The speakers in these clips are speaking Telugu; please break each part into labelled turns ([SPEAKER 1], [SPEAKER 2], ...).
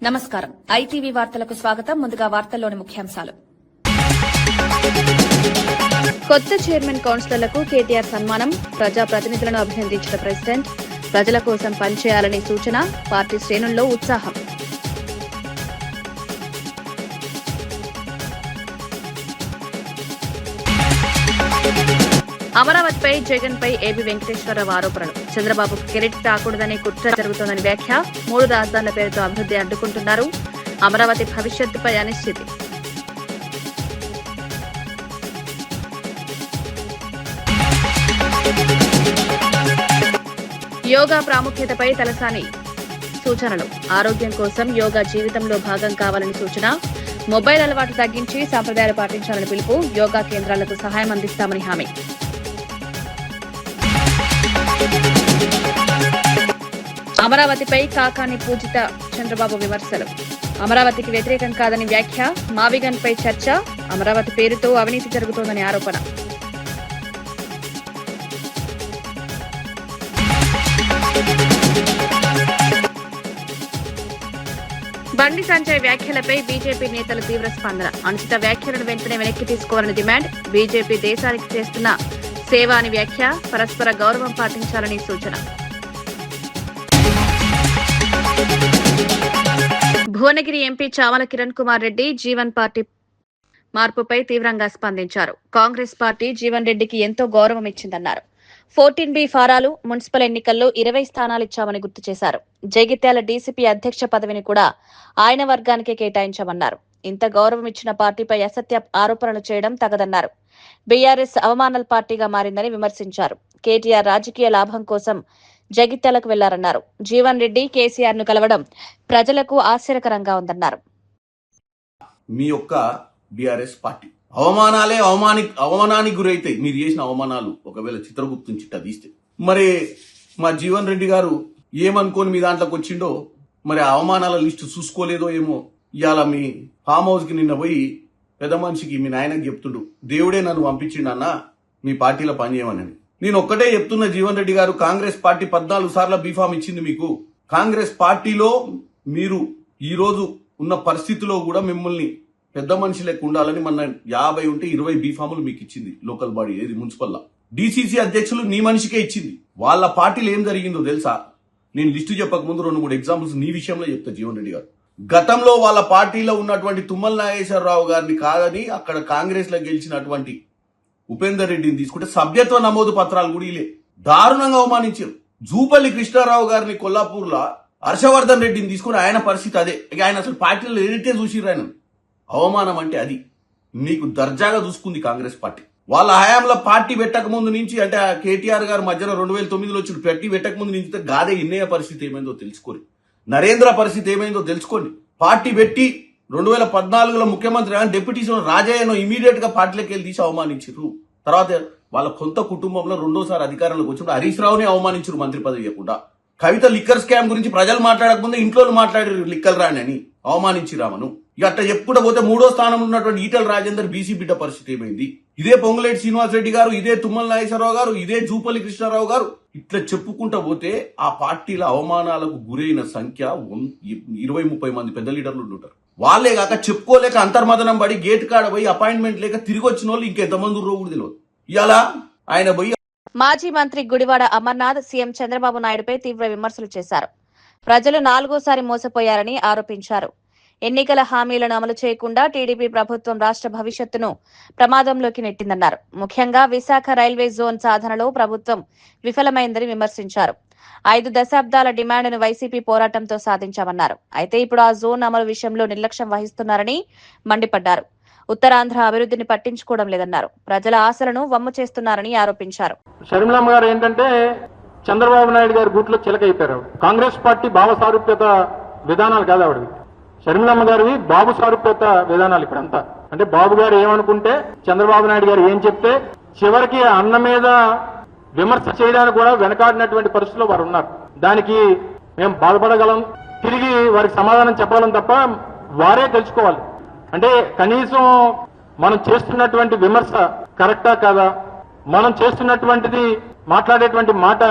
[SPEAKER 1] నమస్కారం. ఐటీవీ వార్తలకు స్వాగతం. ముందుగా వార్తల్లోని ముఖ్యాంశాలు. కొత్త చైర్మన్ కౌన్సిలర్లకు కేటీఆర్ సన్మానం. ప్రజాప్రతినిధులను అభినందించిన ప్రెసిడెంట్. ప్రజల కోసం పనిచేయాలని సూచన. పార్టీ శ్రేణుల్లో ఉత్సాహం. అమరావతిపై జగన్ పై ఏబీ వెంకటేశ్వరరావు ఆరోపణలు. చంద్రబాబుకు కిరీట్ తాకూడదని కుట్ర జరుగుతోందని వ్యాఖ్య. 3 రాజధానుల పేరుతో అభివృద్ధి అడ్డుకుంటున్నారు. అమరావతి భవిష్యత్తుపై అనిశ్చితి. యోగా ప్రాముఖ్యతపై తలసాని సూచనలు. ఆరోగ్యం కోసం యోగా జీవితంలో భాగం కావాలని సూచన. మొబైల్ అలవాటు తగ్గించి సంప్రదాయాలు పాటించాలని పిలుపు. యోగా కేంద్రాలకు సహాయం అందిస్తామని హామీ. అమరావతిపై కాకాని పూజిత చంద్రబాబు విమర్శలు. అమరావతికి వ్యతిరేకం కాదని వ్యాఖ్య. మావిగన్పై చర్చ. అమరావతి పేరుతో అవినీతి జరుగుతోందని ఆరోపణ. బండి సంజయ్ వ్యాఖ్యలపై బీజేపీ నేతల తీవ్ర స్పందన. అనుచిత వ్యాఖ్యలను వెంటనే వెనక్కి తీసుకోవాలని డిమాండ్. బీజేపీ దేశానికి చేస్తున్న సేవ అని వ్యాఖ్య. పరస్పర గౌరవం పాటించాలని సూచన. భువనగిరి ఎంపీ చామల కిరణ్ కుమార్ రెడ్డి జీవన్ పార్టీ మార్పుపై తీవ్రంగా స్పందించారు. కాంగ్రెస్ పార్టీ జీవన్ రెడ్డికి ఎంతో గౌరవం ఇచ్చిందన్నారు. 14B ఫారాలు మున్సిపల్ ఎన్నికల్లో 20 స్థానాలు ఇచ్చామని గుర్తు చేశారు. జగిత్యాల డీసీపీ అధ్యక్ష పదవిని కూడా ఆయన వర్గానికే కేటాయించామన్నారు. ఇంత గౌరవం ఇచ్చిన పార్టీపై అసత్య ఆరోపణలు చేయడం తగదన్నారు. బీఆర్ఎస్ అవమానాల పార్టీగా మారిందని విమర్శించారు. కేటీఆర్ రాజకీయ లాభం కోసం జగిత్యాలకు వెళ్లారన్నారు. జీవన్ రెడ్డి కేసీఆర్ ను కలవడం ప్రజలకు ఆశ్చర్యకరంగా ఉందన్నారు.
[SPEAKER 2] మీ యొక్క బీఆర్ఎస్ పార్టీ అవమానానికి గురైతే మీరు చేసిన అవమానాలు ఒకవేళ చిత్రగుప్తుని చిట్టా తీస్తే మరి మా జీవన్ రెడ్డి గారు ఏమనుకోని మీ దాంట్లోకి వచ్చిండో మరి ఆ అవమానాల లిస్టు చూసుకోలేదో ఏమో. ఇవాళ మీ ఫామ్ హౌస్ కి నిన్న పోయి పెద్ద మనిషికి మీ నాయనకి చెప్తుండు, దేవుడే నన్ను పంపించిండన్నా మీ పార్టీలో పనిచేయమని. నేను ఒక్కటే చెప్తున్నా, జీవన్ రెడ్డి గారు కాంగ్రెస్ పార్టీ 14 సార్లు బీఫామ్ ఇచ్చింది మీకు. కాంగ్రెస్ పార్టీలో మీరు ఈ రోజు ఉన్న పరిస్థితిలో కూడా మిమ్మల్ని పెద్ద మనిషి లెక్క ఉండాలని మన 50 ఉంటే 20 బీఫాములు మీకు ఇచ్చింది లోకల్ బాడీ, ఏది మున్సిపల్ లా. డీసీసీ అధ్యక్షులు నీ మనిషికే ఇచ్చింది. వాళ్ళ పార్టీలో ఏం జరిగిందో తెలుసా? నేను లిస్టు చెప్పక ముందు 2-3 ఎగ్జాంపుల్స్ నీ విషయంలో చెప్తా. జీవన్ రెడ్డి గారు గతంలో వాళ్ళ పార్టీలో ఉన్నటువంటి తుమ్మల నాగేశ్వరరావు గారిని కాదని అక్కడ కాంగ్రెస్ లో గెలిచినటువంటి ఉపేందర్ రెడ్డిని తీసుకుంటే సభ్యత్వ నమోదు పత్రాలు కూడా ఇలే. దారుణంగా అవమానించారు. జూపల్లి కృష్ణారావు గారిని కొల్లాపూర్ లా హర్షవర్ధన్ రెడ్డిని తీసుకుని ఆయన పరిస్థితి అదే. ఆయన అసలు పార్టీలో ఏడితే చూసిర్రు. ఆయన అవమానం అంటే అది. నీకు దర్జాగా చూసుకుంది కాంగ్రెస్ పార్టీ. వాళ్ళ హయాంలో పార్టీ పెట్టక ముందు నుంచి, అంటే కేటీఆర్ గారు మధ్యలో 2009లో వచ్చి పార్టీ పెట్టక ముందు నుంచి గాదే ఇన్నయ్య పరిస్థితి ఏమైందో తెలుసుకోండి. నరేంద్ర పరిస్థితి ఏమైందో తెలుసుకోండి. పార్టీ పెట్టి 2014లో ముఖ్యమంత్రి డిప్యూటీ సీఎం రాజయ్యను ఇమీడియట్ గా పార్టీలోకి వెళ్ళి తీసి అవమానించారు. తర్వాత వాళ్ళ కొంత కుటుంబంలో 2వ సారి అధికారంలోకి వచ్చినప్పుడు హరీష్ రావుని అవమానించారు మంత్రి పదవి ఇవ్వకుండా. కవిత లిక్కర్ స్కామ్ గురించి ప్రజలు మాట్లాడకముందే ఇంట్లో మాట్లాడారు లిక్కర్ రాని అని అవమానించి రామను. ఇక అట్లా చెప్పుకుంటూ పోతే 3వ స్థానంలో ఉన్నటువంటి ఈటల రాజేందర్ బీసీ బిడ్డ పరిస్థితి ఏమైంది? ఇదే పొంగులేటి శ్రీనివాస్ రెడ్డి గారు, ఇదే తుమ్మల నాగేశ్వరరావు గారు, ఇదే జూపల్లి కృష్ణారావు గారు, ఇట్లా చెప్పుకుంటూ పోతే ఆ పార్టీల అవమానాలకు గురైన సంఖ్య 20-30 మంది పెద్ద లీడర్లు ఉంటారు. వాళ్ళే కాక చెప్పుకోలేక అంతర్మదనం పడి గేట్ కాడ పోయి అపాయింట్మెంట్ లేక తిరిగి వచ్చిన వాళ్ళు ఇంకెంతమంది ఉర్రో కూడా తెలియదు. ఇలా ఆయన పోయి
[SPEAKER 1] మాజీ మంత్రి గుడివాడ అమర్నాథ్ సీఎం చంద్రబాబు నాయుడుపై తీవ్ర విమర్శలు చేశారు. ప్రజలు 4వసారి మోసపోయారని ఆరోపించారు. ఎన్నికల హామీలను అమలు చేయకుండా టీడీపీ ప్రభుత్వం రాష్ట్ర భవిష్యత్తును ప్రమాదంలోకి నెట్టిందన్నారు. ముఖ్యంగా విశాఖ రైల్వే జోన్ సాధనలో ప్రభుత్వం విఫలమైందని విమర్శించారు. 5 దశాబ్దాల డిమాండ్ను వైసీపీ పోరాటంతో సాధించామన్నారు. అయితే ఇప్పుడు ఆ జోన్ అమలు విషయంలో నిర్లక్ష్యం వహిస్తున్నారని మండిపడ్డారు. ఉత్తరాంధ్ర అభివృద్ధిని పట్టించుకోవడం లేదన్నారు. ప్రజల ఆశలను వమ్ము చేస్తున్నారని ఆరోపించారు.
[SPEAKER 3] షర్మిలమ్మ గారు ఏంటంటే చంద్రబాబు నాయుడు గారి గూట్లో చిలకైపోయారు. కాంగ్రెస్ పార్టీ భావ సారూప్యత విధానాలు కాదు ఆవిడవి. షర్మిలమ్మ గారివి బాబు సారూప్యత విధానాలు ఇక్కడంతా. అంటే బాబు గారు ఏమనుకుంటే చంద్రబాబు నాయుడు గారు ఏం చెప్తే చివరికి అన్న మీద విమర్శ చేయడానికి కూడా వెనకాడినటువంటి పరిస్థితుల్లో వారు ఉన్నారు. దానికి మేము బాధపడగలం. తిరిగి వారికి సమాధానం చెప్పాలని తప్ప వారే తెలుసుకోవాలి. అంటే కనీసం మనం చేస్తున్నటువంటి విమర్శ కరెక్టా కాదా, మనం చేస్తున్నటువంటిది మాట్లాడేటువంటి మాట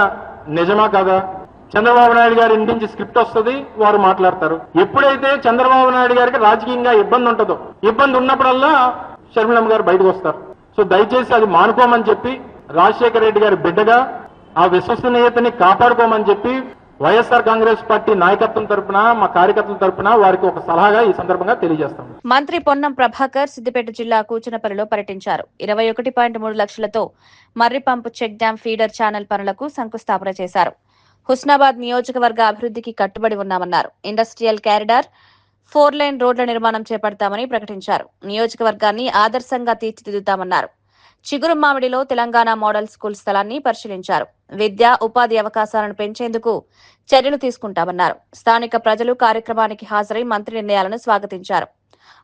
[SPEAKER 3] నిజమా కాదా, చంద్రబాబు నాయుడు గారి ఇంటి నుంచి స్క్రిప్ట్ వస్తుంది, వారు మాట్లాడతారు. ఎప్పుడైతే చంద్రబాబు నాయుడు గారికి రాజకీయంగా ఇబ్బంది ఉంటుందో, ఇబ్బంది ఉన్నప్పుడల్లా షర్మిలమ్మ గారు బయటకు వస్తారు. సో దయచేసి అది మానుకోమని చెప్పి, రాజశేఖర రెడ్డి గారి బిడ్డగా ఆ విశ్వసనీయతని కాపాడుకోమని చెప్పి వైఎస్ఆర్ కాంగ్రెస్ పార్టీ నాయకత్వం తరపున, మా కార్యకర్తల తరపున వారికి ఒక సలహాగా ఈ సందర్భంగా తెలియజేస్తాం.
[SPEAKER 1] మంత్రి పొన్నం ప్రభాకర్ సిద్దిపేట జిల్లా కూచనపల్లిలో పర్యటించారు. 21.3 లక్షలతో మర్రి పంపు చెక్ డ్యాం ఫీడర్ ఛానల్ పనులకు శంకుస్థాపన చేశారు. హుస్నాబాద్ నియోజకవర్గ అభివృద్ధికి కట్టుబడి ఉన్నామన్నారు. ఇండస్ట్రియల్ కారిడార్ 4 లైన్ రోడ్ల నిర్మాణం చేపడతామని ప్రకటించారు. నియోజకవర్గాన్ని ఆదర్శంగా తీర్చిదిద్దుతామన్నారు. చిగురు మామిడిలో తెలంగాణ మోడల్ స్కూల్ స్థలాన్ని పరిశీలించారు. విద్య, ఉపాధి అవకాశాలను పెంచేందుకు చర్యలు తీసుకుంటామన్నారు. స్థానిక ప్రజలు కార్యక్రమానికి హాజరై మంత్రి నిర్ణయాలను స్వాగతించారు.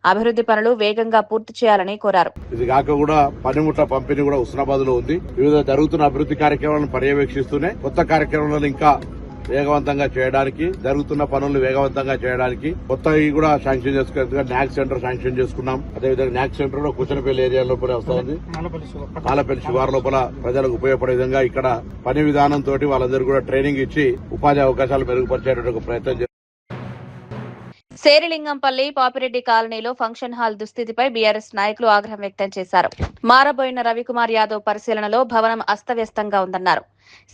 [SPEAKER 1] అభివృద్ధి పనులు వేగంగా పూర్తి చేయాలని కోరారు.
[SPEAKER 4] ఇది కాక కూడా పనిముట్ల పంపిణీ కూడా హుస్నాబాద్ లో ఉంది. వివిధ జరుగుతున్న అభివృద్ధి కార్యక్రమాలను పర్యవేక్షిస్తూనే కొత్త కార్యక్రమాలను ఇంకా వేగవంతంగా చేయడానికి, జరుగుతున్న పనులు వేగవంతంగా చేయడానికి కొత్తవి కూడా శాంక్షన్ చేసుకున్నట్టుగా న్యాక్ సెంటర్ శాంక్షన్ చేసుకున్నాం. అదేవిధంగా న్యాక్ సెంటర్ లో కూచనపల్లి ఏరియా లోపల వస్తుంది. ఆలపల్లి శివారు లోపల ప్రజలకు ఉపయోగపడే విధంగా ఇక్కడ పని విధానంతో వాళ్ళందరూ కూడా ట్రైనింగ్ ఇచ్చి ఉపాధి అవకాశాలు మెరుగుపరిచేటువంటి ప్రయత్నం.
[SPEAKER 1] శేరిలింగంపల్లి పాపిరెడ్డి కాలనీలో ఫంక్షన్ హాల్ దుస్థితిపై బీఆర్ఎస్ నాయకులు ఆగ్రహం వ్యక్తం చేశారు. మారబోయిన రవికుమార్ యాదవ్ పరిశీలనలో భవనం అస్తవ్యస్తంగా ఉందన్నారు.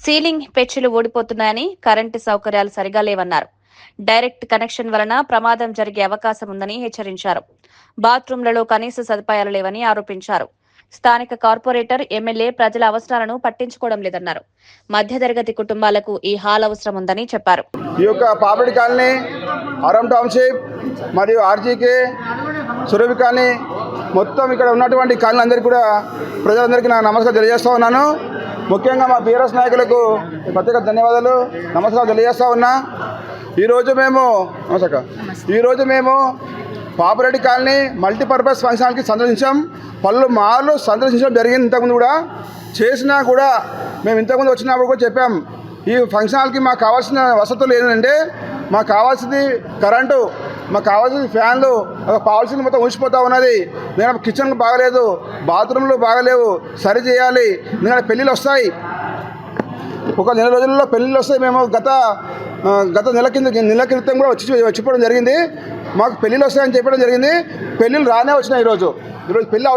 [SPEAKER 1] సీలింగ్ పెచ్చులు ఊడిపోతున్నాయని, కరెంటు సౌకర్యాలు సరిగా లేవన్నారు. డైరెక్ట్ కనెక్షన్ వలన ప్రమాదం జరిగే అవకాశం ఉందని హెచ్చరించారు. బాత్రూంలలో కనీస సదుపాయాలు లేవని ఆరోపించారు. స్థానిక కార్పొరేటర్, ఎమ్మెల్యే ప్రజల అవసరాలను పట్టించుకోవడం లేదన్నారు. మధ్యతరగతి కుటుంబాలకు ఈ హాల్ అవసరం ఉందని చెప్పారు.
[SPEAKER 5] ఈ యొక్క పాపిరెడ్డి కాలనీ, ఆరం టౌన్షిప్ మరియు ఆర్జీకే, సురభి కాలనీ మొత్తం ఇక్కడ ఉన్నటువంటి కాలనీలందరికీ కూడా ప్రజలందరికీ నా నమస్కారం తెలియజేస్తూ ఉన్నాను. ముఖ్యంగా మా బీఆర్ఎస్ నాయకులకు ప్రత్యేక ధన్యవాదాలు, నమస్కారం తెలియజేస్తూ ఉన్నా. ఈరోజు మేము పాపిరెడ్డి కాలనీ మల్టీపర్పస్ ఫంక్షన్ హాల్కి సందర్శించాం. పలుమార్లు సందర్శించడం జరిగింది. ఇంతకుముందు కూడా చేసినా కూడా మేము ఇంతకుముందు వచ్చినప్పుడు కూడా చెప్పాం, ఈ ఫంక్షన్ హాల్కి మాకు కావాల్సిన వసతులు ఏంటంటే, మాకు కావాల్సింది కరెంటు, మాకు కావాల్సింది ఫ్యాన్లు, కావాల్సింది మొత్తం ఉంచిపోతూ ఉన్నది. నేను కిచెన్ బాగలేదు, బాత్రూమ్లు బాగలేవు, సరి చేయాలి. ఎందుకంటే పెళ్ళిళ్ళు వస్తాయి, ఒక నెల రోజుల్లో పెళ్ళిళ్ళు వస్తాయి. మేము గత నెల క్రితం కూడా వచ్చిపోవడం జరిగింది. మాకు పెళ్ళిళ్ళు వస్తాయని చెప్పడం జరిగింది. పెళ్ళిళ్ళు రానే వచ్చినాయి. ఈరోజు పెళ్ళి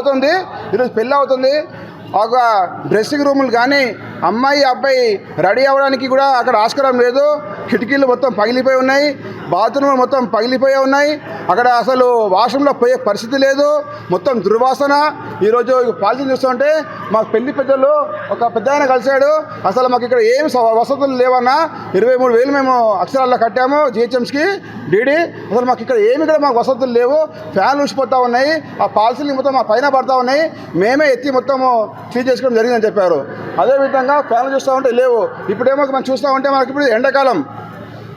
[SPEAKER 5] అవుతుంది. ఒక డ్రెస్సింగ్ రూములు కానీ అమ్మాయి అబ్బాయి రెడీ అవ్వడానికి కూడా అక్కడ ఆస్కారం లేదు. కిటికీలు మొత్తం పగిలిపోయి ఉన్నాయి, బాత్రూమ్లు మొత్తం పగిలిపోయి ఉన్నాయి. అక్కడ అసలు వాష్రూమ్లో పోయే పరిస్థితి లేదు, మొత్తం దుర్వాసన. ఈరోజు పాలసీ చూస్తుంటే మాకు పెళ్లి పెద్దలు ఒక పెద్ద ఆయన కలిశాడు. అసలు మాకు ఇక్కడ ఏమి వసతులు లేవన్నా, 23,000 మేము అక్షరాల్లో కట్టాము జిహెచ్ఎంస్కి డీడీ. అసలు మాకు ఇక్కడ ఏమి కూడా మాకు వసతులు లేవు, ఫ్యాన్లు ఊసిపోతూ ఉన్నాయి, ఆ పాలసీలు మొత్తం మా పైన పడతా ఉన్నాయి, మేమే ఎత్తి మొత్తము క్లీన్ చేసుకోవడం జరిగిందని చెప్పారు. అదేవిధంగా ఫ్యాన్లు చూస్తూ ఉంటే లేవు. ఇప్పుడేమో మనం చూస్తూ ఉంటే మనకి ఇప్పుడు ఎండాకాలం,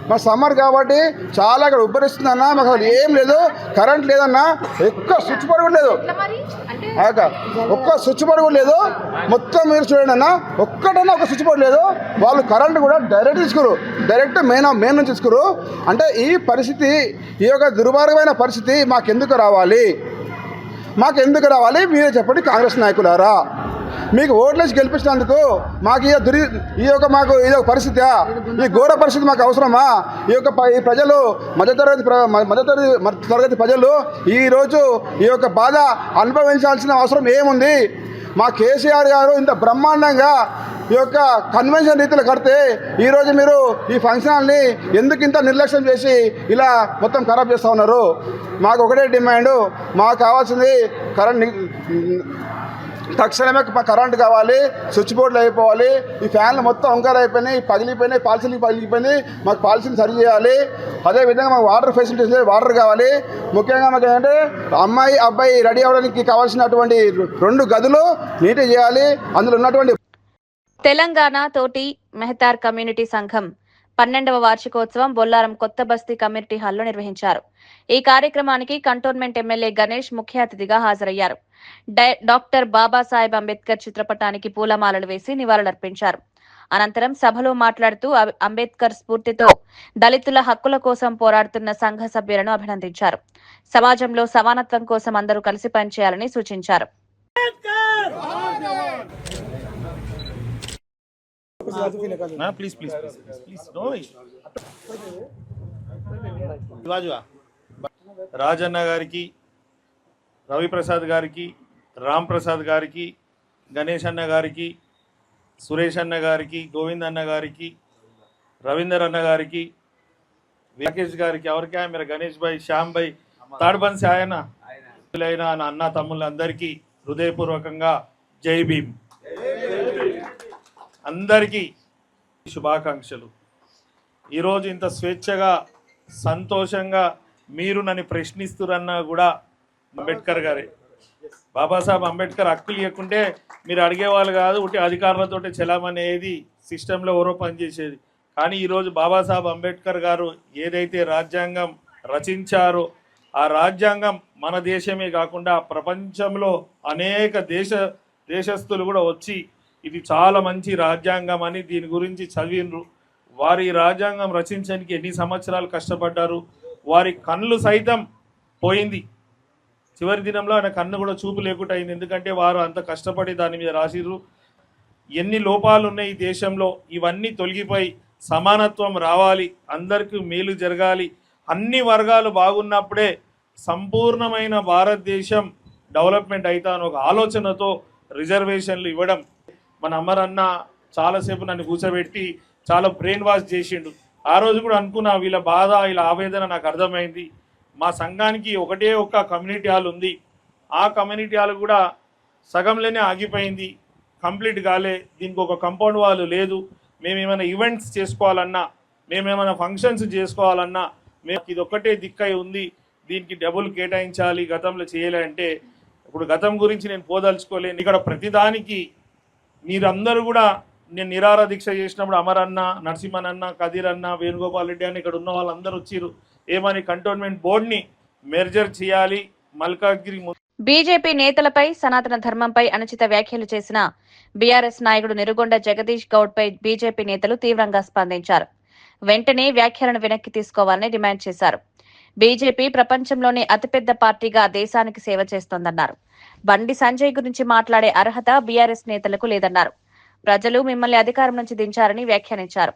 [SPEAKER 5] మన సమ్మర్ కాబట్టి చాలా ఇక్కడ ఉబ్బరిస్తుందన్నా. మాకు అసలు ఏం లేదు, కరెంట్ లేదన్నా, ఒక్క స్విచ్ బోర్డు కూడా లేదు, ఒక్క స్విచ్ బోర్డు కూడా లేదు. మొత్తం మీరు చూడండి అన్న, ఒక్కటన్నా ఒక స్విచ్ బోర్డు లేదు. వాళ్ళు కరెంట్ కూడా డైరెక్ట్ మెయిన్ నుంచి తీసుకురు. అంటే ఈ పరిస్థితి, ఈ యొక్క దుర్మార్గమైన పరిస్థితి మాకెందుకు రావాలి? మీరే చెప్పండి కాంగ్రెస్ నాయకులారా. మీకు ఓట్లేసి గెలిపించినందుకు మాకు మాకు ఇది ఒక పరిస్థితి, ఈ ఘోర పరిస్థితి మాకు అవసరమా? ఈ ప్రజలు మధ్యతరగతి ప్రజలు ఈరోజు ఈ యొక్క బాధ అనుభవించాల్సిన అవసరం ఏముంది? మా కేసీఆర్ గారు ఇంత బ్రహ్మాండంగా ఈ యొక్క కన్వెన్షన్ రీతిలో కడితే ఈరోజు మీరు ఈ ఫంక్షన్ హాల్ని ఎందుకు ఇంత నిర్లక్ష్యం చేసి ఇలా మొత్తం ఖరాబ్ చేస్తూ ఉన్నారు? మాకు ఒకటే డిమాండ్, మాకు కావాల్సింది తక్షణమే కరెంట్ కావాలి, స్విచ్ బోర్డులు అయిపోవాలి, ఈ ఫ్యాన్లు మొత్తం వంకర అయిపోయినాయి, పాలసీలు పగిలిపోయినాయి, మాకు పాలసీలు సరి చేయాలి. అదేవిధంగా మాకు వాటర్ ఫెసిలిటీస్ వాటర్ కావాలి. ముఖ్యంగా మాకు ఏంటంటే అమ్మాయి అబ్బాయి రెడీ అవ్వడానికి కావాల్సినటువంటి 2 గదులు నీట్గా చేయాలి. అందులో ఉన్నటువంటి
[SPEAKER 1] తెలంగాణ తోటి మెహతార్ కమ్యూనిటీ సంఘం 12వ వార్షికోత్సవం బొల్లారం కొత్త బస్తీ కమ్యూనిటీ హాల్లో నిర్వహించారు. ఈ కార్యక్రమానికి కంటోన్మెంట్ ఎమ్మెల్యే గణేష్ ముఖ్య అతిథిగా హాజరయ్యారు. డాక్టర్ బాబాసాహెబ్ అంబేద్కర్ చిత్రపటానికి పూలమాలలు వేసి నివాళులర్పించారు. అనంతరం సభలో మాట్లాడుతూ అంబేద్కర్ స్ఫూర్తితో దళితుల హక్కుల కోసం పోరాడుతున్న సంఘ సభ్యులను అభినందించారు. సమాజంలో సమానత్వం కోసం అందరూ కలిసి పనిచేయాలని సూచించారు.
[SPEAKER 6] Please please please please no Rajanna గారికి, రవిప్రసాద్ గారికి, రామ్ ప్రసాద్ గారికి, గణేష్ అన్న గారికి, సురేష్ అన్న గారికి, గోవింద్ అన్న గారికి, రవీందర్ అన్న గారికి, రాకేష్ గారికి, ఎవరికా మీరు గణేష్ భాయ్, శ్యామ్ భాయ్, తాడ్బన్ సాయన అన్న తమ్ముళ్ళందరికీ హృదయపూర్వకంగా జై భీమ్. అందరికీ శుభాకాంక్షలు. ఈరోజు ఇంత స్వేచ్ఛగా సంతోషంగా మీరు నన్ను ప్రశ్నిస్తురన్నా కూడా అంబేద్కర్ గారే. బాబాసాహెబ్ అంబేద్కర్ హక్కులు ఇవ్వకుంటే మీరు అడిగేవాళ్ళు కాదు, ఒకటి అధికారులతో చెలామనేది సిస్టంలో ఎవరో పనిచేసేది. కానీ ఈరోజు బాబాసాహెబ్ అంబేద్కర్ గారు ఏదైతే రాజ్యాంగం రచించారో ఆ రాజ్యాంగం మన దేశమే కాకుండా ప్రపంచంలో అనేక దేశస్తులు కూడా వచ్చి ఇది చాలా మంచి రాజ్యాంగం అని దీని గురించి చదివినరు. వారి రాజ్యాంగం రచించడానికి ఎన్ని సంవత్సరాలు కష్టపడ్డారు, వారి కళ్ళు సైతం పోయింది. చివరి దినంలో ఆయన కన్ను కూడా చూపు లేకుండా అయింది. ఎందుకంటే వారు అంత కష్టపడి దాని మీద రాసిర్రు. ఎన్ని లోపాలు ఉన్నాయి ఈ దేశంలో, ఇవన్నీ తొలగిపోయి సమానత్వం రావాలి, అందరికీ మేలు జరగాలి, అన్ని వర్గాలు బాగున్నప్పుడే సంపూర్ణమైన భారతదేశం డెవలప్మెంట్ అవుతా అని ఒక ఆలోచనతో రిజర్వేషన్లు ఇవ్వడం. మన అమరన్న చాలాసేపు నన్ను కూర్చోబెట్టి చాలా బ్రెయిన్ వాష్ చేసిండు. ఆ రోజు కూడా అనుకున్నా వీళ్ళ బాధ వీళ్ళ ఆవేదన నాకు అర్థమైంది. మా సంఘానికి ఒకటే ఒక కమ్యూనిటీ హాల్ ఉంది, ఆ కమ్యూనిటీ హాల్ కూడా సగంలోనే ఆగిపోయింది, కంప్లీట్ కాలే. దీనికి ఒక కాంపౌండ్ వాల్ లేదు. మేమేమైనా ఈవెంట్స్ చేసుకోవాలన్నా, మేమేమైనా ఫంక్షన్స్ చేసుకోవాలన్నా మేము ఇది ఒక్కటే దిక్కై ఉంది, దీనికి డబ్బులు కేటాయించాలి, గతంలో చేయలే అంటే ఇప్పుడు గతం గురించి నేను పోదలుచుకోలేను. ఇక్కడ ప్రతిదానికి మీరందరూ కూడా నేను నిరాహార దీక్ష చేసినప్పుడు అమరన్న, నరసింహన్, కదీర్ అన్న, వేణుగోపాల్ రెడ్డి అని ఇక్కడ ఉన్న వాళ్ళందరూ వచ్చిర్రు. ఏమని కంటోన్మెంట్ బోర్డుని మెర్జర్ చేయాలి, మల్కాజ్గిరి.
[SPEAKER 1] బీజేపీ నేతలపై సనాతన ధర్మంపై అనుచిత వ్యాఖ్యలు చేసిన బీఆర్ఎస్ నాయకుడు నిరుగొండ జగదీష్ గౌడ్ పై బీజేపీ నేతలు తీవ్రంగా స్పందించారు. వెంటనే వ్యాఖ్యలను వెనక్కి తీసుకోవాలని డిమాండ్ చేశారు. బీజేపీ ప్రపంచంలోనే అతిపెద్ద పార్టీగా దేశానికి సేవ చేస్తోందన్నారు. బండి సంజయ్ గురించి మాట్లాడే అర్హత బీఆర్ఎస్ నేతలకు లేదన్నారు. ప్రజలు మిమ్మల్ని అధికారం నుంచి దించారని వ్యాఖ్యానించారు.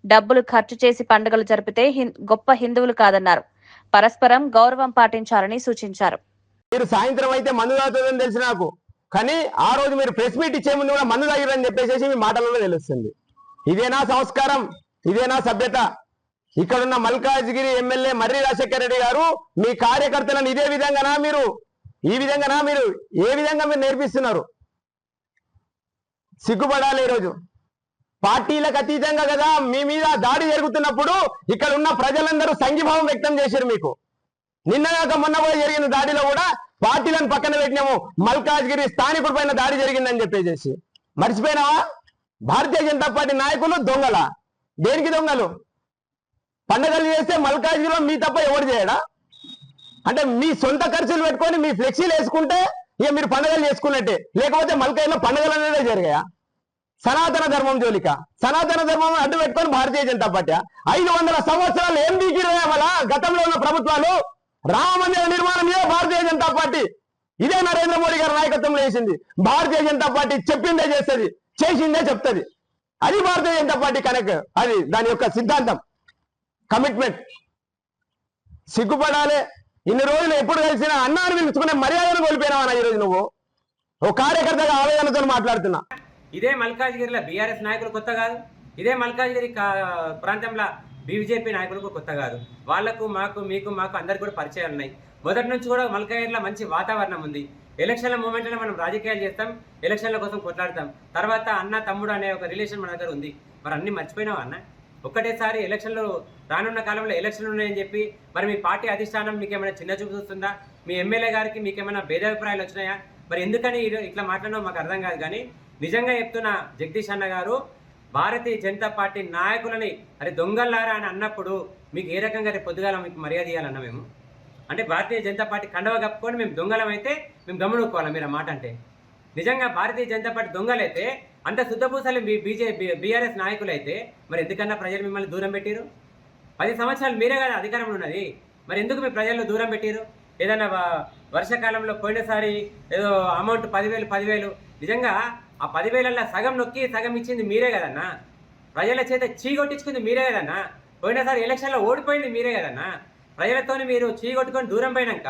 [SPEAKER 1] డబ్బులు ఖర్చు చేసి పండుగలు జరిపితే గొప్ప హిందువులు కాదన్నారు. పరస్పరం గౌరవం పాటించాలని సూచించారు.
[SPEAKER 7] మీరు సాయంత్రం అయితే మందు తాగుతుందని తెలిసి నాకు, కానీ ఆ రోజు మీరు ప్రెస్ మీట్ ఇచ్చే ముందు కూడా మందు తాగిరని చెప్పేసి మీ మాటలలో తెలుస్తుంది. ఇదేనా సంస్కారం? ఇదేనా సభ్యత? ఇక్కడున్న మల్కాజ్గిరి ఎమ్మెల్యే మర్రి రాజశేఖర రెడ్డి గారు మీ కార్యకర్తలను ఇదే విధంగానా మీరు, ఈ విధంగానా మీరు, ఏ విధంగా మీరు నేర్పిస్తున్నారు? సిగ్గుపడాలి. ఈరోజు పార్టీలకు అతీతంగా కదా మీ మీద దాడి జరుగుతున్నప్పుడు ఇక్కడ ఉన్న ప్రజలందరూ సంఘీభావం వ్యక్తం చేశారు. మీకు నిన్నగాక మొన్న పోయి జరిగిన దాడిలో కూడా పార్టీలను పక్కన పెట్టినాము, మల్కాజ్గిరి స్థానికుడి పైన దాడి జరిగిందని చెప్పేసి మర్చిపోయినావా? భారతీయ జనతా పార్టీ నాయకులు దొంగల. దేనికి దొంగలు? పండుగలు చేస్తే మల్కాజ్గిరిలో మీ తప్ప ఎవరు చేయడా? అంటే మీ సొంత ఖర్చులు పెట్టుకొని మీ ఫ్లెక్సీలు వేసుకుంటే ఇక మీరు పండుగలు చేసుకున్నట్టే, లేకపోతే మల్కాజ్గిరిలో పండుగలు అనేదే జరిగాయా? సనాతన ధర్మం జోలిక, సనాతన ధర్మం అడ్డు పెట్టుకొని భారతీయ జనతా పార్టీ 500 సంవత్సరాలు ఏం బీకిరయ్యా వల్ల గతంలో ఉన్న ప్రభుత్వాలు? రామ మందిర నిర్మాణం మీద భారతీయ జనతా పార్టీ, ఇదే నరేంద్ర మోడీ గారి నాయకత్వంలో వేసింది. భారతీయ జనతా పార్టీ చెప్పిందే చేస్తుంది, చేసిందే చెప్తుంది. అది భారతీయ జనతా పార్టీ కనుక అది దాని యొక్క సిద్ధాంతం, కమిట్మెంట్. సిగ్గుపడాలి. ఇన్ని రోజులు ఎప్పుడు కలిసినా అన్నాన్ని పిలుచుకునే మర్యాదను కోల్పోయినావా ఈరోజు నువ్వు? ఓ కార్యకర్తగా ఆవేదనతో మాట్లాడుతున్నా.
[SPEAKER 8] ఇదే మల్కాజ్గిరిలో బీఆర్ఎస్ నాయకులు కొత్త కాదు, ఇదే మల్కాజ్గిరి ప్రాంతంలో బీజేపీ నాయకులకు కొత్త కాదు. వాళ్లకు మాకు అందరికి కూడా పరిచయాలు ఉన్నాయి. మొదటి నుంచి కూడా మల్కాజ్గిరిలో మంచి వాతావరణం ఉంది. ఎలక్షన్ల మూమెంట్లో మనం రాజకీయాలు చేస్తాం, ఎలక్షన్ల కోసం కొట్లాడతాం. తర్వాత అన్న తమ్ముడు అనే ఒక రిలేషన్ మన దగ్గర ఉంది. మరి అన్ని మర్చిపోయినావా అన్న? ఒక్కటేసారి ఎలక్షన్లు రానున్న కాలంలో ఎలక్షన్లు ఉన్నాయని చెప్పి మరి మీ పార్టీ అధిష్టానం మీకేమైనా చిన్న చూపు చూస్తుందా? మీ ఎమ్మెల్యే గారికి మీకేమైనా భేదాభిప్రాయాలు వచ్చినాయా? మరి ఎందుకని ఇట్లా మాట్లాడడం మాకు అర్థం కాదు. కానీ నిజంగా చెప్తున్న జగదీష్ అన్న గారు, భారతీయ జనతా పార్టీ నాయకులని అరే దొంగల్లారా అని అన్నప్పుడు మీకు ఏ రకంగా రేపు పొద్దుగాల మీకు మర్యాద ఇవ్వాలన్నా మేము? అంటే భారతీయ జనతా పార్టీ కండవ కప్పుకొని మేము దొంగలం అయితే మేము గమనుకోవాలి మీరు ఆ మాట అంటే? నిజంగా భారతీయ జనతా పార్టీ దొంగలైతే, అంత శుద్ధపూసలు బీఆర్ఎస్ నాయకులు అయితే మరి ఎందుకన్నా ప్రజలు మిమ్మల్ని దూరం పెట్టారు? 10 సంవత్సరాలు మీరే కదా అధికారంలో ఉన్నది, మరి ఎందుకు మీ ప్రజల్లో దూరం పెట్టారు? ఏదన్నా వర్షాకాలంలో పోయినసారి ఏదో అమౌంట్ 10,000 నిజంగా ఆ 10,000ల్లో సగం నొక్కి సగం ఇచ్చింది మీరే కదన్నా. ప్రజల చేత చీగొట్టించుకుంది మీరే కదన్నా. పోయినసారి ఎలక్షన్లో ఓడిపోయింది మీరే కదన్నా. ప్రజలతోని మీరు చీగొట్టుకొని దూరం పోయినాక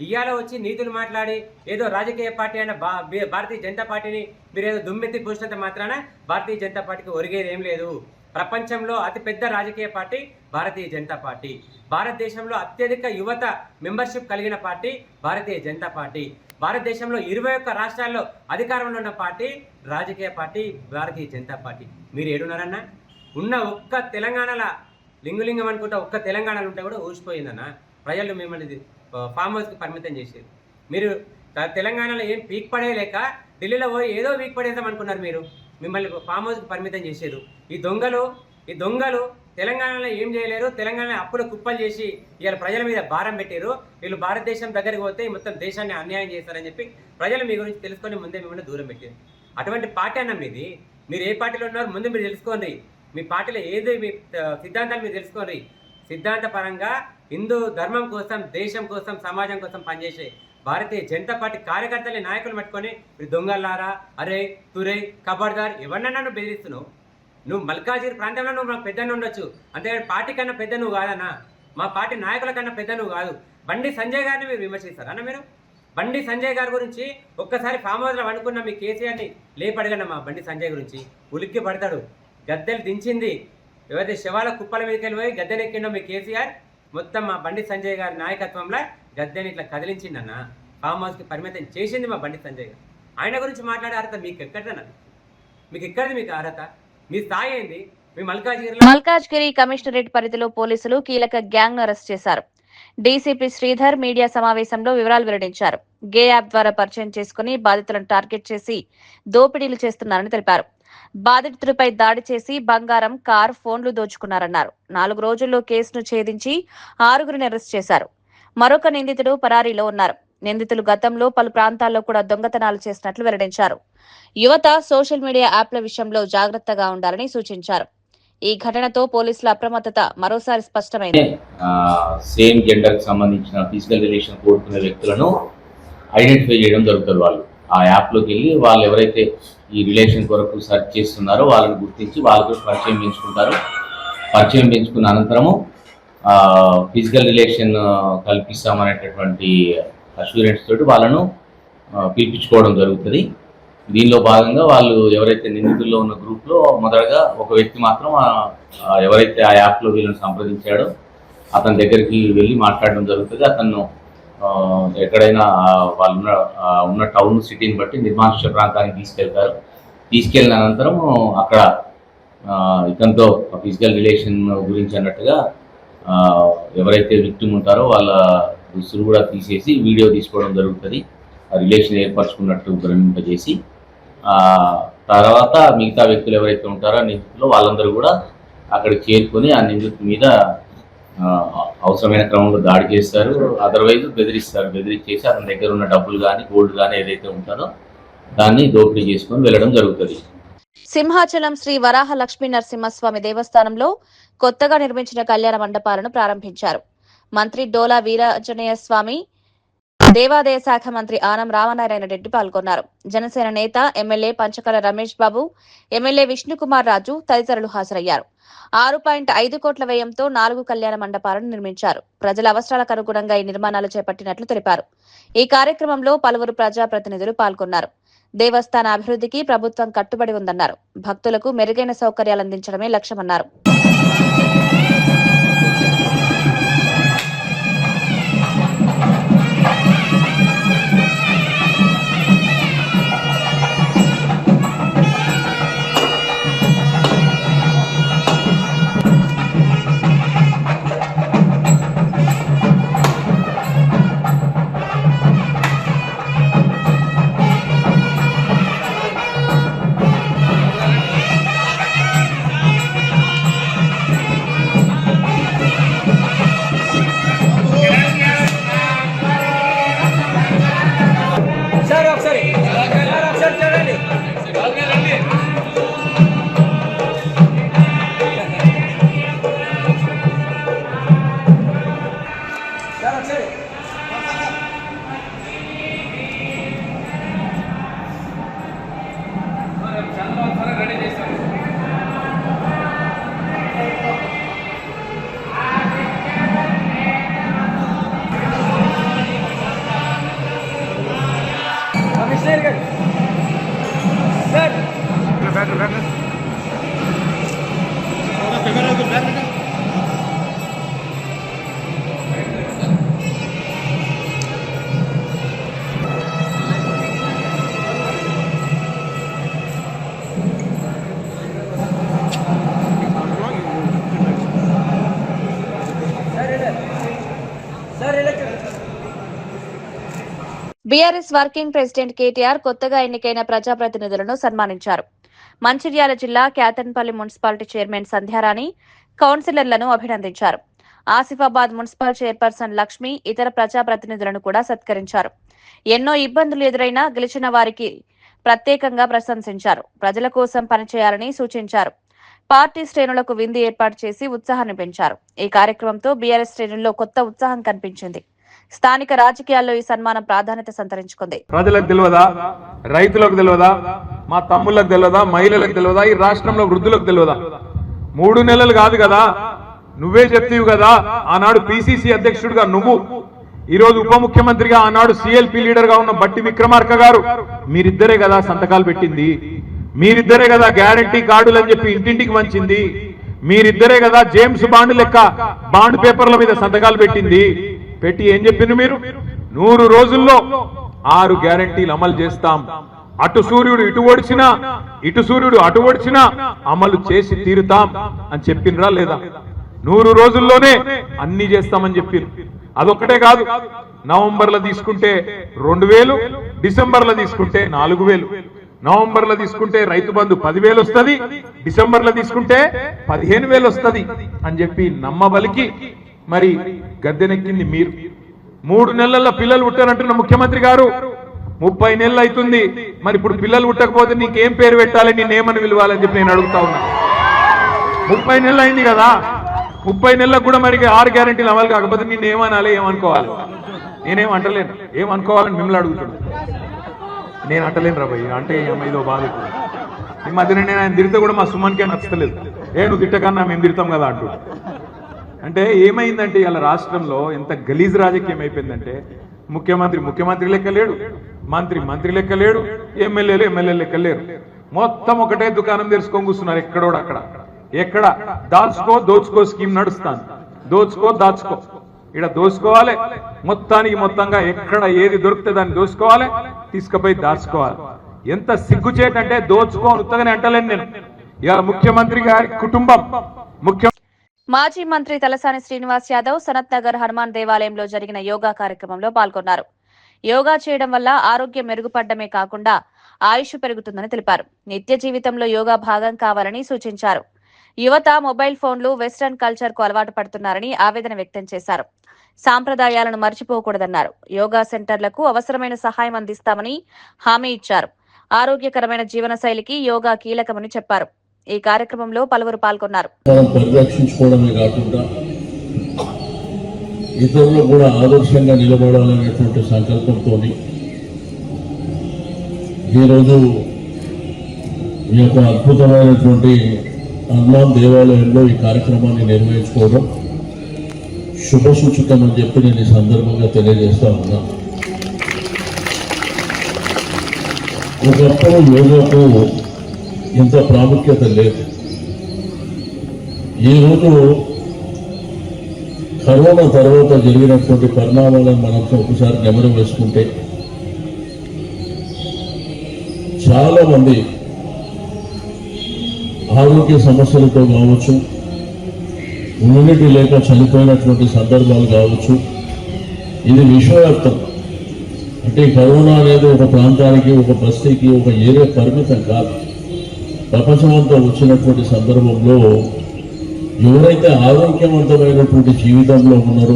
[SPEAKER 8] ఇవాళ వచ్చి నీతులు మాట్లాడి ఏదో రాజకీయ పార్టీ అయిన భారతీయ జనతా పార్టీని మీరు ఏదో దుమ్మెత్తి పూసినంత మాత్రాన భారతీయ జనతా పార్టీకి ఒరిగేది ఏం లేదు. ప్రపంచంలో అతిపెద్ద రాజకీయ పార్టీ భారతీయ జనతా పార్టీ. భారతదేశంలో అత్యధిక యువత మెంబర్షిప్ కలిగిన పార్టీ భారతీయ జనతా పార్టీ. భారతదేశంలో 21 రాష్ట్రాల్లో అధికారంలో ఉన్న పార్టీ రాజకీయ పార్టీ భారతీయ జనతా పార్టీ. మీరు ఏడున్నారన్నా? ఉన్న ఒక్క తెలంగాణలో లింగులింగం అనుకుంటా ఒక్క తెలంగాణలో ఉంటే కూడా ఊసిపోయిందన్న. ప్రజలు మిమ్మల్ని ఫామ్ హౌస్కి పరిమితం చేసేది. మీరు తెలంగాణలో ఏం పీక్ పడేయలేక ఢిల్లీలో పోయి ఏదో పీక్ పడేద్దాం అనుకున్నారు. మీరు మిమ్మల్ని ఫామ్ హౌస్కి పరిమితం చేసేది. ఈ దొంగలు తెలంగాణలో ఏం చేయలేరు. తెలంగాణ అప్పుడు కుప్పలు చేసి ఇవాళ ప్రజల మీద భారం పెట్టారు. వీళ్ళు భారతదేశం దగ్గరికి పోతే మొత్తం దేశాన్ని అన్యాయం చేస్తారని చెప్పి ప్రజలు మీ గురించి తెలుసుకొని ముందే మిమ్మల్ని దూరం పెట్టారు. అటువంటి పార్టీ అన్న మీది. మీరు ఏ పార్టీలో ఉన్నారో ముందు మీరు తెలుసుకోండి. మీ పార్టీలో ఏది మీ సిద్ధాంతాలు మీరు తెలుసుకోండి. సిద్ధాంతపరంగా హిందూ ధర్మం కోసం, దేశం కోసం, సమాజం కోసం పనిచేసే భారతీయ జనతా పార్టీ కార్యకర్తలే నాయకులు పట్టుకొని మీరు దొంగలారా, అరే తురే, కబర్దార్ ఎవరినన్నా నువ్వు బెదిరిస్తున్నావు. నువ్వు మల్కాజిగిరి ప్రాంతంలో నువ్వు మాకు పెద్దను ఉండొచ్చు, అంతేగాని పార్టీ కన్నా పెద్ద నువ్వు కాదన్నా. మా పార్టీ నాయకుల కన్నా పెద్ద నువ్వు కాదు. బండి సంజయ్ గారిని మీరు విమర్శిస్తారన్న. మీరు బండి సంజయ్ గారి గురించి ఒక్కసారి ఫామ్ హౌస్లో అనుకున్న మీ కేసీఆర్ని లేపడగండి. మా బండి సంజయ్ గురించి ఉలిక్కి పడతాడు. గద్దెలు దించింది ఎవరైతే శవాల కుప్పల మీదకి వెళ్ళిపోయి గద్దెనెక్కిండో మీ కేసీఆర్, మొత్తం మా బండి సంజయ్ గారి నాయకత్వంలో గద్దెని ఇట్లా కదిలించిండన్న. ఫామ్ హౌస్కి పరిమితం చేసింది మా బండి సంజయ్ గారు. ఆయన గురించి మాట్లాడే అర్హత మీకు ఎక్కడన్నా? మీకు ఎక్కడిది మీకు అర్హత? మీ స్థాయి ఏంది? మీ
[SPEAKER 1] మల్కాజ్గిరి కమిషనరేట్ పరిధిలో పోలీసులు కీలక గ్యాంగ్ ను అరెస్ట్ చేశారు. డీసీపీ శ్రీధర్ మీడియా సమావేశంలో వివరాలు వెల్లడించారు. గే యాప్ ద్వారా పరిచయం చేసుకుని బాధితులను టార్గెట్ చేసి దోపిడీలు చేస్తున్నారని తెలిపారు. బాధితుడిపై దాడి చేసి బంగారం, కార్, ఫోన్లు దోచుకున్నారన్నారు. 4 రోజుల్లో కేసును ఛేదించి 6గురిని అరెస్ట్ చేశారు. మరొక నిందితుడు పరారీలో ఉన్నారు. నిందితులు గతంలో పలు ప్రాంతాల్లో కూడా దొంగతనాలు చేసినట్లు వెల్లడించారు. యువత సోషల్ మీడియా యాప్ల విషయంలో జాగ్రత్తగా ఉండాలని సూచించారు. ఈ ఘటనతో పోలీసుల అప్రమత్తత మరోసారి స్పష్టమైంది.
[SPEAKER 9] సేమ్ జెండర్ కి సంబంధించిన ఫిజికల్ రిలేషన్ కోరుకునే వ్యక్తులను ఐడెంటిఫై చేయడం జరుగుతుంది. వాళ్ళు ఆ యాప్లోకి వెళ్ళి వాళ్ళు ఎవరైతే ఈ రిలేషన్ కొరకు సెర్చ్ చేస్తున్నారో వాళ్ళని గుర్తించి వాళ్ళతో పరిచయం పెంచుకుంటారు. పరిచయం పెంచుకున్న అనంతరము ఫిజికల్ రిలేషన్ కల్పిస్తామనేటటువంటి అష్యూరెన్స్ తోటి వాళ్ళను పిలిపించుకోవడం జరుగుతుంది. దీనిలో భాగంగా వాళ్ళు ఎవరైతే నిందితుల్లో ఉన్న గ్రూప్లో మొదటగా ఒక వ్యక్తి మాత్రం ఎవరైతే ఆ యాప్లో వీళ్ళని సంప్రదించాడో అతని దగ్గరికి వెళ్ళి మాట్లాడడం జరుగుతుంది. అతను ఎక్కడైనా వాళ్ళు ఉన్న టౌన్ సిటీని బట్టి నిర్మానుష్య ప్రాంతానికి తీసుకెళ్తారు. తీసుకెళ్ళిన అనంతరం అక్కడ ఇతనితో ఫిజికల్ రిలేషన్ గురించి అన్నట్టుగా ఎవరైతే విక్టిమ్ ఉంటారో వాళ్ళ దుస్తులు కూడా తీసేసి వీడియో తీసుకోవడం జరుగుతుంది. ఆ రిలేషన్ ఏర్పరచుకున్నట్టు భ్రమింపజేసి తర్వాత మిగతా వ్యక్తులు ఎవరైతే ఉంటారో నిందితులు వాళ్ళందరూ కూడా అక్కడికి చేరుకొని ఆ నిందితుల మీద అవసరమైన క్రమంలో దాడి చేస్తారు. అదర్వైజ్ బెదిరించేసి అతని దగ్గర ఉన్న డబ్బులు కానీ గోల్డ్ కానీ ఏదైతే ఉంటుందో దాన్ని దోపిడీ చేసుకొని వెళ్ళడం జరుగుతుంది.
[SPEAKER 1] సింహాచలం శ్రీ వరాహ లక్ష్మీ నరసింహస్వామి దేవస్థానంలో కొత్తగా నిర్మించిన కళ్యాణ మండపాలను ప్రారంభించారు. మంత్రి డోలా వీరాంజనేయ స్వామి, దేవాదాయ శాఖ మంత్రి ఆనం రామనారాయణ రెడ్డి పాల్గొన్నారు. జనసేన నేత ఎమ్మెల్యే పంచకల రమేష్ బాబు, ఎమ్మెల్యే విష్ణుకుమార్ రాజు తదితరులు హాజరయ్యారు. 6.5 కోట్ల వ్యయంతో 4 కళ్యాణ మండపాలను నిర్మించారు. ప్రజల అవసరాలకు అనుగుణంగా ఈ నిర్మాణాలు చేపట్టినట్లు తెలిపారు. ఈ కార్యక్రమంలో పలువురు ప్రజాప్రతినిధులు పాల్గొన్నారు. దేవస్థాన అభివృద్ధికి ప్రభుత్వం కట్టుబడి ఉందన్నారు. భక్తులకు మెరుగైన సౌకర్యాలు అందించడమే లక్ష్యమన్నారు. బీఆర్ఎస్ వర్కింగ్ ప్రెసిడెంట్ కేటీఆర్ కొత్తగా ఎన్నికైన ప్రజాప్రతినిధులను సన్మానించారు. మంచిర్యాల జిల్లా క్యాతన్పల్లి మున్సిపాలిటీ చైర్మన్ సంధ్యారాణి కౌన్సిలర్లను అభినందించారు. ఆసిఫాబాద్ మున్సిపల్ చైర్పర్సన్ లక్ష్మి ఇతర ప్రజాప్రతినిధులను కూడా సత్కరించారు. ఎన్నో ఇబ్బందులు ఎదురైనా గెలిచిన వారికి ప్రత్యేకంగా ప్రశంసించారు. ప్రజల కోసం పనిచేయాలని సూచించారు. పార్టీ శ్రేణులకు విందు ఏర్పాటు చేసి ఉత్సాహాన్ని పెంచారు. ఈ కార్యక్రమంతో బీఆర్ఎస్ శ్రేణుల్లో కొత్త ఉత్సాహం కనిపించింది. స్థానిక రాజకీయాల్లో ఈ సన్మానం ప్రాధాన్యత సంతరించుకుంది.
[SPEAKER 3] ప్రజలకు తెలియదా, రైతులకు తెలియదా, మా తమ్ముళ్ళకు తెలియదా, మహిళలకు తెలియదా, ఈ రాష్ట్రంలో వృద్ధులకు తెలియదా? 3 నెలలు కాదు కదా, నువ్వే చెప్తీవు కదా. ఆనాడు పిసిసి అధ్యక్షుడిగా నువ్వు, ఈరోజు ఉప ముఖ్యమంత్రిగా ఆనాడు సిఎల్పి లీడర్ గా ఉన్న బట్టి విక్రమార్క గారు, మీరిద్దరే కదా సంతకాలు పెట్టింది. మీరిద్దరే కదా గ్యారంటీ కార్డులు అని చెప్పి ఇంటింటికి వంచింది. మీరిద్దరే కదా జేమ్స్ బాండ్ లెక్క బాండ్ పేపర్ల మీద సంతకాలు పెట్టింది. పెట్టి ఏం చెప్పింది మీరు? 100 రోజుల్లో 6 గ్యారంటీలు అమలు చేస్తాం. అటు సూర్యుడు ఇటు ఓడిచినా, ఇటు సూర్యుడు అటు ఓడిచినా అమలు చేసి తీరుతాం అని చెప్పిండ్రా లేదా? 100 రోజుల్లోనే అన్ని చేస్తామని చెప్పారు. అదొక్కటే కాదు, నవంబర్లో తీసుకుంటే 2000, డిసెంబర్లో తీసుకుంటే 4000. నవంబర్లో తీసుకుంటే రైతు బంధు 10,000 వస్తుంది, డిసెంబర్లో తీసుకుంటే 15,000 వస్తుంది అని చెప్పి నమ్మబలికి మరి గద్దెనెక్కింది మీరు. 3 నెలల్లో పిల్లలు పుట్టారంటున్న ముఖ్యమంత్రి గారు 30 నెలలు అవుతుంది. మరి ఇప్పుడు పిల్లలు పుట్టకపోతే నీకేం పేరు పెట్టాలి, నేనేమని పిలవాలని చెప్పి నేను అడుగుతా ఉన్నా. 30 నెలలు అయింది కదా, 30 నెలలకు కూడా మరి 6 గ్యారెంటీలు అమలు కాకపోతే నిన్ను ఏమనాలి, ఏమనుకోవాలి? నేనేం అంటలేను, ఏమనుకోవాలని మిమ్మల్ని అడుగుతున్నాను. నేను అంటలేను రా భయ్, అంటే ఏదో బాధ. ఈ మధ్యన నేను ఆయన తిరిగితే కూడా మా సుమన్కే నచ్చలేదు. నువ్వు తిట్టకన్నా మేము తిడతాం కదా అంటూ. అంటే ఏమైందంటే ఇలా రాష్ట్రంలో ఎంత గలీజ్ రాజకీయం అయిపోయిందంటే, ముఖ్యమంత్రి లెక్క లేడు, మంత్రి లెక్క లేడు, ఎమ్మెల్యేలు లెక్క లేరు. మొత్తం ఒకటే దుకాణం తెరుచుకొని కూర్చున్నారు. ఎక్కడోడు అక్కడ, ఎక్కడ దోచుకో స్కీమ్ నడుస్తాను. దాచుకో ఇక్కడ దోచుకోవాలి. మొత్తంగా ఎక్కడ ఏది దొరికితే దాన్ని దోచుకోవాలి, తీసుకుపోయి దాచుకోవాలి. ఎంత సిగ్గుచేటంటే దోచుకోని ఉత్తగానే అంటలేను నేను. ఇవాళ ముఖ్యమంత్రి గారి కుటుంబం
[SPEAKER 1] మాజీ మంత్రి తలసాని శ్రీనివాస్ యాదవ్ సనత్ నగర్ హనుమాన్ దేవాలయంలో జరిగిన యోగా కార్యక్రమంలో పాల్గొన్నారు. యోగా చేయడం వల్ల ఆరోగ్యం మెరుగుపడమే కాకుండా ఆయుష్ పెరుగుతుందని తెలిపారు. నిత్య జీవితంలో యోగా భాగం కావాలని సూచించారు. యువత మొబైల్ ఫోన్లు, వెస్టర్న్ కల్చర్ కు అలవాటు పడుతున్నారని ఆవేదన వ్యక్తం చేశారు. సాంప్రదాయాలను మర్చిపోకూడదన్నారు. యోగా సెంటర్లకు అవసరమైన సహాయం అందిస్తామని హామీ ఇచ్చారు. ఆరోగ్యకరమైన జీవనశైలికి యోగా కీలకమని చెప్పారు. ఈ కార్యక్రమంలో పలువురు పాల్గొన్నారు.
[SPEAKER 10] పరిరక్షించుకోవడమే కాకుండా ఇతరులు కూడా ఆదర్శంగా నిలబడాలనేటువంటి సంకల్పంతో ఈరోజు ఈ యొక్క అద్భుతమైనటువంటి హనుమాన్ దేవాలయంలో ఈ కార్యక్రమాన్ని నిర్వహించుకోవడం శుభసూచితం అని చెప్పి నేను ఈ సందర్భంగా తెలియజేస్తా ఉన్నా. ఒకప్పుడు యోగాకు ఇంత ప్రాముఖ్యత లేదు. ఈరోజు కరోనా తర్వాత జరిగినటువంటి పరిణామాలను మనం ఒకసారి నెమరు వేసుకుంటే చాలా మంది ఆరోగ్య సమస్యలతో కావచ్చు, ఇమ్యూనిటీ లేక చనిపోయినటువంటి సందర్భాలు కావచ్చు. ఇది విశ్వవ్యాప్తం. అంటే కరోనా అనేది ఒక ప్రాంతానికి, ఒక బస్తీకి, ఒక ఏరియా పరిమితం కాదు. ప్రపంచమంతా వచ్చినటువంటి సందర్భంలో ఎవరైతే ఆరోగ్యవంతమైనటువంటి జీవితంలో ఉన్నారో,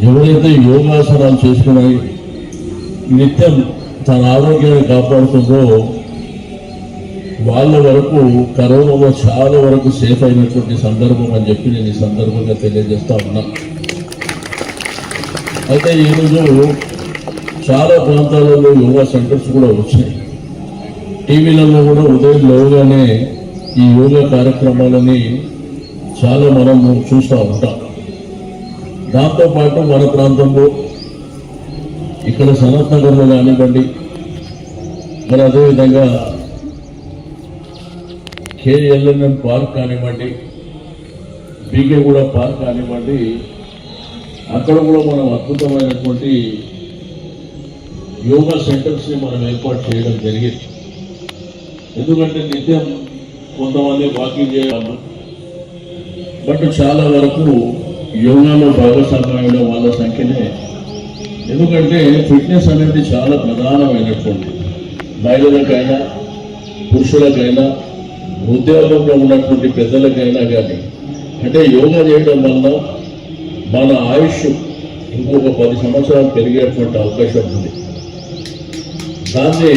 [SPEAKER 10] ఎవరైతే యోగాసనాలు చేసుకుని నిత్యం తన ఆరోగ్యాన్ని కాపాడుతుందో వాళ్ళ వరకు కరోనాలో చాలా వరకు సేఫ్ అయినటువంటి సందర్భం అని చెప్పి నేను ఈ సందర్భంగా తెలియజేస్తా ఉన్నా. అయితే ఈరోజు చాలా ప్రాంతాలలో యోగా సెంటర్స్ కూడా వచ్చాయి. టీవీలలో కూడా ఉదయం లేవగానే ఈ యోగా కార్యక్రమాలని చాలా మనం చూస్తూ ఉంటాం. దాంతోపాటు మన ప్రాంతంలో ఇక్కడ సనత్ నగర్లో కానివ్వండి, మరి అదేవిధంగా KLNM పార్క్ కానివ్వండి, బీకేగూడ పార్క్ కానివ్వండి, అక్కడ కూడా మనం అద్భుతమైనటువంటి యోగా సెంటర్స్ని మనం ఏర్పాటు చేయడం జరిగింది. ఎందుకంటే నిత్యం కొంతమంది వాకింగ్ చేయాలి, బట్ చాలా వరకు యోగాలో భాగస్వామ్యం వాళ్ళ సంఖ్యనే. ఎందుకంటే ఫిట్నెస్ అనేది చాలా ప్రధానమైనటువంటి మహిళలకైనా పురుషులకైనా ఉద్యోగంలో ఉన్నటువంటి పెద్దలకైనా కానీ. అంటే యోగా చేయడం వల్ల మన ఆయుష్ ఇంకొక 10 సంవత్సరాలు పెరిగేటువంటి అవకాశం ఉంది. దాన్ని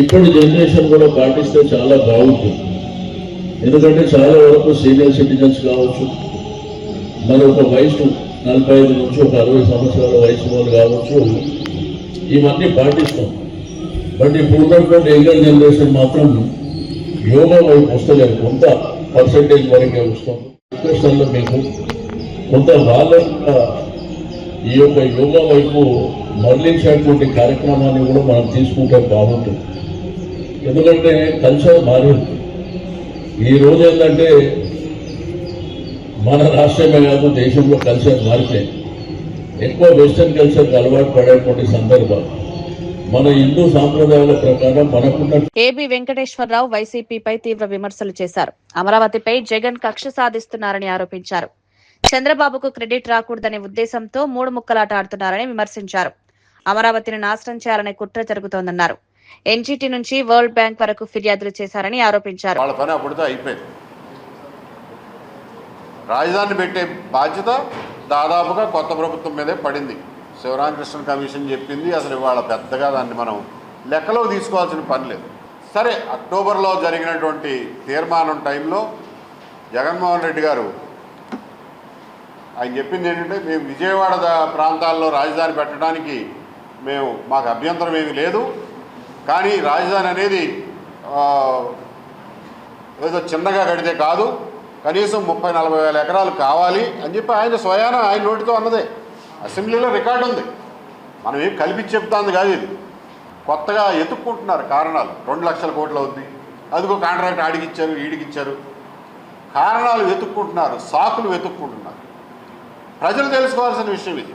[SPEAKER 10] ఇప్పటి జనరేషన్ కూడా పాటిస్తే చాలా బాగుంటుంది. ఎందుకంటే చాలా వరకు సీనియర్ సిటిజన్స్ కావచ్చు, మరి ఒక వయసు 45 నుంచి ఒక 60 సంవత్సరాల వయసు వాళ్ళు కావచ్చు, ఇవన్నీ పాటిస్తాం. బట్ ఇప్పుడు ఉన్నటువంటి యంగర్ జనరేషన్ మాత్రం యోగా వైపు వస్తలేదు. కొంత పర్సెంటేజ్ వరకే వస్తుంది. రిక్వెస్ట్లో మేము కొంత వాళ్ళ ఈ యొక్క యోగా వైపు మరలించేటువంటి కార్యక్రమాన్ని కూడా మనం తీసుకుంటే బాగుంటుంది. ఎందుకంటే కల్చర్ మారింది. ఈ రోజు ఏంటంటే మన రాష్ట్రమే కాదు దేశంలో కల్చర్ మారిపోయింది. ఎక్కువ వెస్టర్న్ కల్చర్కి అలవాటు పడేటువంటి సందర్భాలు మన హిందూ సాంప్రదాయాల ప్రకారం మనకున్న.
[SPEAKER 1] ఏబి వెంకటేశ్వరరావు వైసీపీపై తీవ్ర విమర్శలు చేశారు. అమరావతిపై జగన్ కక్ష సాధిస్తున్నారని ఆరోపించారు. చంద్రబాబుకు క్రెడిట్ రాకూడదనే ఉద్దేశంతో 3 ముక్కలాట ఆడుతున్నారని విమర్శించారు. అమరావతిని నాశనం చేయాలనే కుట్ర జరుగుతోందన్నారు. ఎన్జీటీ నుంచి వరల్డ్ బ్యాంక్ వరకు ఫిర్యాదులు చేశారని ఆరోపించారు.
[SPEAKER 4] వాళ్ళ పని అప్పుడుతో అయిపోయింది. రాజధాని పెట్టే బాధ్యత దాదాపుగా కొత్త ప్రభుత్వం మీదే పడింది. శివరామకృష్ణ కమిషన్ చెప్పింది. అసలు ఇవాళ పెద్దగా దాన్ని మనం లెక్కలోకి తీసుకోవాల్సిన పని లేదు. సరే, అక్టోబర్లో జరిగినటువంటి తీర్మానం టైంలో జగన్మోహన్ రెడ్డి గారు ఆయన చెప్పింది ఏంటంటే, మేము విజయవాడ ప్రాంతాల్లో రాజధాని పెట్టడానికి మాకు అభ్యంతరం ఏమీ లేదు, కానీ రాజధాని అనేది ఏదో చిన్నగా కడితే కాదు, కనీసం 30-40 వేల ఎకరాలు కావాలి అని చెప్పి ఆయన స్వయాన ఆయన నోటితో అన్నదే. అసెంబ్లీలో రికార్డు ఉంది. మనం ఏం కల్పించి చెప్తాంది కాదు. ఇది కొత్తగా ఎత్తుక్కుంటున్నారు కారణాలు. 2 లక్షల కోట్లు అవుద్ది, అదిగో కాంట్రాక్ట్ ఆడికిచ్చారు, ఈడికిచ్చారు. కారణాలు వెతుక్కుంటున్నారు, సాకులు వెతుక్కుంటున్నారు. ప్రజలు తెలుసుకోవాల్సిన విషయం ఇది.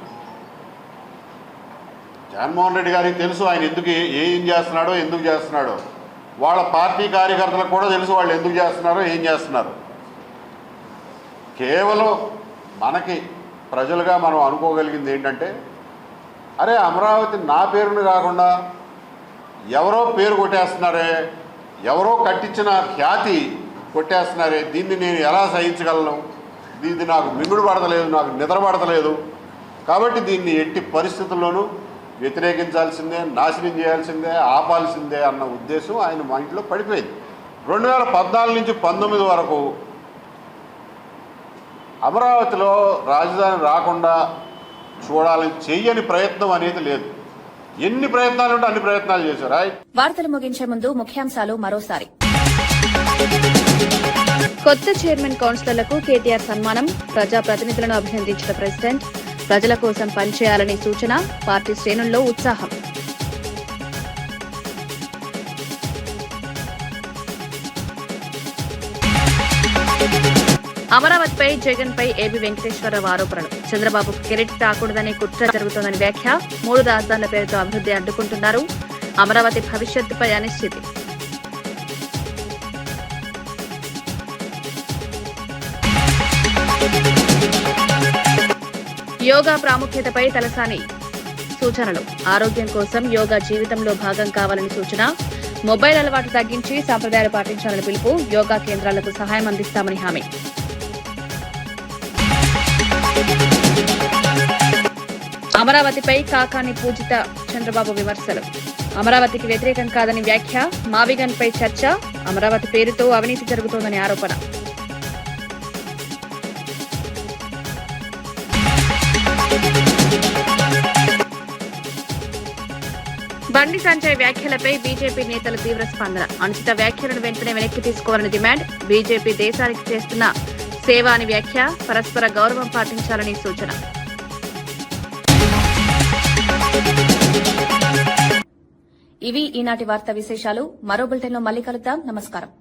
[SPEAKER 4] జగన్మోహన్ రెడ్డి గారికి తెలుసు ఆయన ఏం చేస్తున్నాడో, ఎందుకు చేస్తున్నాడో. వాళ్ళ పార్టీ కార్యకర్తలకు కూడా తెలుసు వాళ్ళు ఎందుకు చేస్తున్నారో, ఏం చేస్తున్నారు. కేవలం మనకి ప్రజలుగా మనం అనుకోగలిగింది ఏంటంటే, అరే అమరావతి నా పేరుని కాకుండా ఎవరో పేరు కొట్టేస్తున్నారే, ఎవరో కట్టించిన ఖ్యాతి కొట్టేస్తున్నారే, దీన్ని నేను ఎలా సహించగలను, దీన్ని నాకు మింగుడు పడతలేదు, నాకు నిద్ర పడతలేదు, కాబట్టి దీన్ని ఎట్టి పరిస్థితుల్లోనూ వ్యతిరేకించాల్సిందే, నాశనం చేయాల్సిందే, ఆపాల్సిందే అన్న ఉద్దేశం ఆయన మైండ్లో పడిపోయింది. 2014 నుంచి 19 వరకు అమరావతిలో రాజధాని రాకుండా చూడాలని చెయ్యని ప్రయత్నం అనేది లేదు. ఎన్ని ప్రయత్నాలు ఉంటే అన్ని ప్రయత్నాలు చేశారు.
[SPEAKER 1] వార్తలు ముగించే ముందు ముఖ్యాంశాలు మరోసారి. కొత్త చైర్మన్ కౌన్సిలర్లకు కేటీఆర్ సన్మానం. ప్రజాప్రతినిధులను అభినందించిన ప్రెసిడెంట్. ప్రజల కోసం పనిచేయాలని సూచన. పార్టీ శ్రేణుల్లో ఉత్సాహం. అమరావతిపై జగన్ పై ఏబి వెంకటేశ్వరరావు ఆరోపణలు. చంద్రబాబుకు క్రెడిట్ రాకూడదనే కుట్ర జరుగుతోందని వ్యాఖ్య. 3 రాజధానుల పేరుతో అభివృద్ధి అడ్డుకుంటున్నారు. అమరావతి భవిష్యత్తుపై అనిశ్చితి. యోగా ప్రాముఖ్యతపై తలసాని సూచనలు. ఆరోగ్యం కోసం యోగా జీవితంలో భాగం కావాలని సూచన. మొబైల్ అలవాటు తగ్గించి సంప్రదాయాలు పాటించాలని పిలుపు. యోగా కేంద్రాలకు సహాయం అందిస్తామని హామీ. అమరావతిపై కాకాని పూజిత చంద్రబాబు విమర్శలు. అమరావతికి వ్యతిరేకం కాదని వ్యాఖ్య. మావిగన్ పై చర్చ. అమరావతి పేరుతో అవినీతి జరుగుతోందని ఆరోపణ. బండి సంజయ్ వ్యాఖ్యలపై బీజేపీ నేతల తీవ్ర స్పందన. అనుచిత వ్యాఖ్యలను వెంటనే వెనక్కి తీసుకోవాలని డిమాండ్. బీజేపీ దేశానికి చేస్తున్న సేవ అని వ్యాఖ్య. పరస్పర గౌరవం పాటించాలని సూచన. ఇవి ఈనాటి వార్తా విశేషాలు. మరో బులెటిన్లో మళ్ళీ కలుద్దాం. నమస్కారం.